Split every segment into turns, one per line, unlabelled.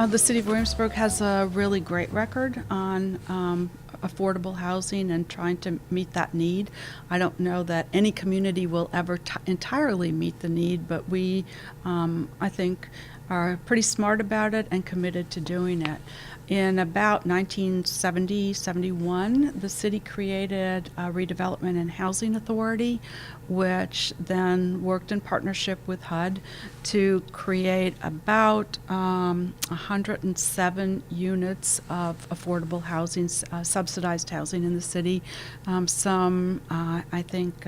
The city of Williamsburg has a really great record on affordable housing and trying to meet that need. I don't know that any community will ever entirely meet the need, but we, I think, are pretty smart about it and committed to doing it. In about 1970-71, the city created a redevelopment and housing authority, which then worked in partnership with HUD to create about 107 units of affordable housing, subsidized housing in the city. I think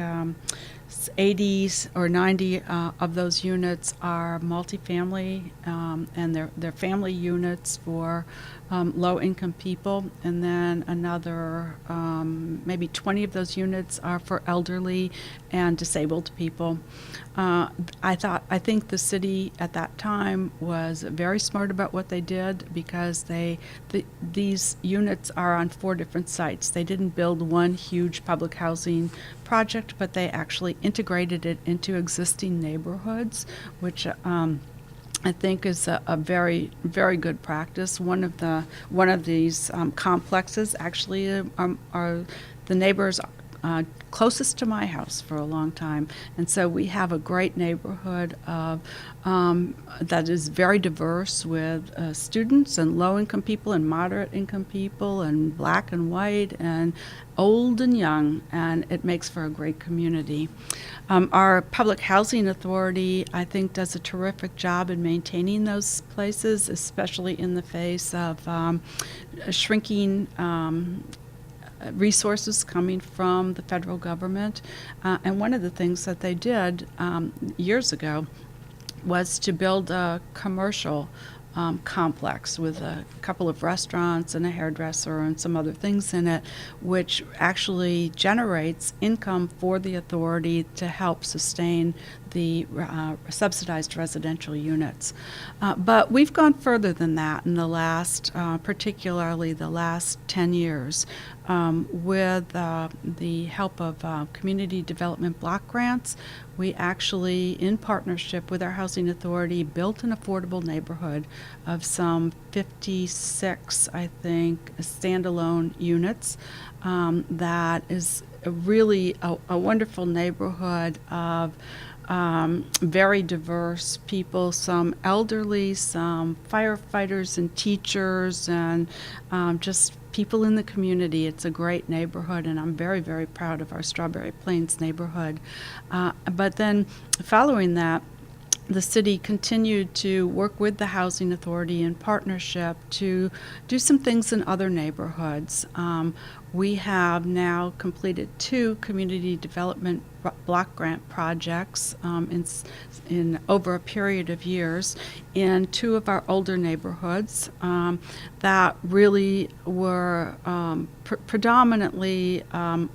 80 or 90 of those units are multifamily, and they're family units for low-income people, and then another maybe 20 of those units are for elderly and disabled people. I think the city at that time was very smart about what they did, because these units are on 4 different sites. They didn't build one huge public housing project, but they actually integrated it into existing neighborhoods, which I think is a very, very good practice. One of these complexes actually are the neighbors closest to my house for a long time, and so we have a great neighborhood of that is very diverse, with students and low-income people and moderate-income people and black and white and old and young, and it makes for a great community. Our public housing authority, I think, does a terrific job in maintaining those places, especially in the face of shrinking resources coming from the federal government. And one of the things that they did years ago was to build a commercial complex with a couple of restaurants and a hairdresser and some other things in it, which actually generates income for the authority to help sustain the subsidized residential units. But we've gone further than that in the last, particularly the last 10 years, with the help of community development block grants. We actually, in partnership with our housing authority, built an affordable neighborhood of some 56, I think, standalone units. That is really a wonderful neighborhood of very diverse people, some elderly, some firefighters and teachers, and just people in the community. It's a great neighborhood, and I'm very, very proud of our Strawberry Plains neighborhood. But then following that, the city continued to work with the Housing Authority in partnership to do some things in other neighborhoods. We have now completed 2 community development block grant projects in over a period of years in 2 of our older neighborhoods that really were predominantly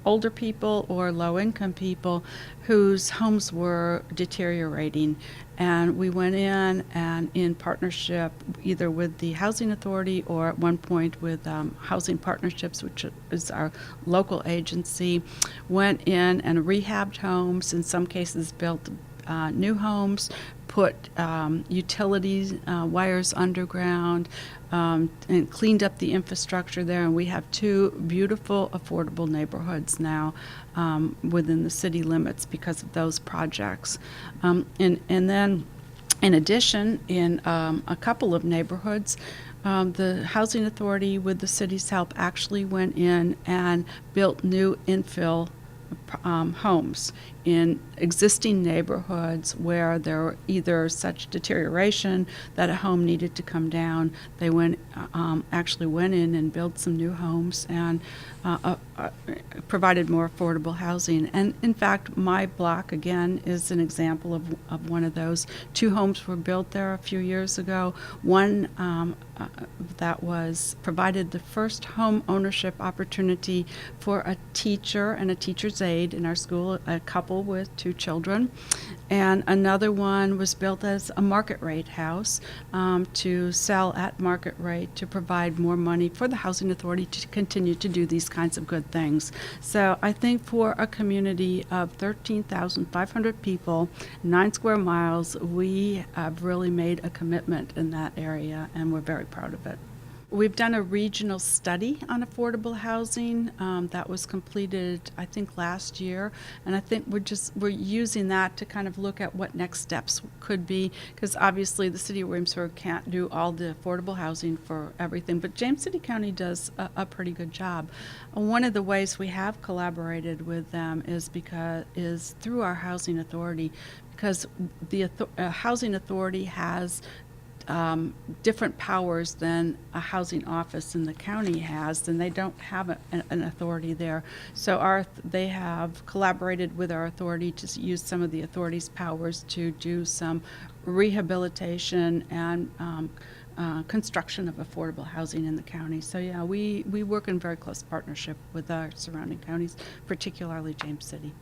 older people or low-income people whose homes were deteriorating. And we went in and, in partnership either with the Housing Authority or at one point with Housing Partnerships, which is our local agency, went in and rehabbed homes, in some cases built new homes, put utilities wires underground, and cleaned up the infrastructure there. And we have 2 beautiful, affordable neighborhoods now within the city limits because of those projects. And then, in addition, in a couple of neighborhoods, the Housing Authority, with the city's help, actually went in and built new infill homes in existing neighborhoods where there were either such deterioration that a home needed to come down. They actually went in and built some new homes and provided more affordable housing. And in fact, my block, again, is an example of one of those. 2 homes were built there a few years ago. One that provided the first home ownership opportunity for a teacher and a teacher's aide made in our school, a couple with 2 children. And another one was built as a market rate house to sell at market rate to provide more money for the Housing Authority to continue to do these kinds of good things. So I think for a community of 13,500 people, 9 square miles, we have really made a commitment in that area, and we're very proud of it. We've done a regional study on affordable housing that was completed, I think, last year, and I think we're using that to kind of look at what next steps could be, because obviously the city of Williamsburg can't do all the affordable housing for everything, but James City County does a pretty good job. One of the ways we have collaborated with them is through our housing authority, because the housing authority has different powers than a housing office in the county has, then they don't have an authority there. So they have collaborated with our authority to use some of the authority's powers to do some rehabilitation and construction of affordable housing in the county. So yeah, we work in very close partnership with our surrounding counties, particularly James City.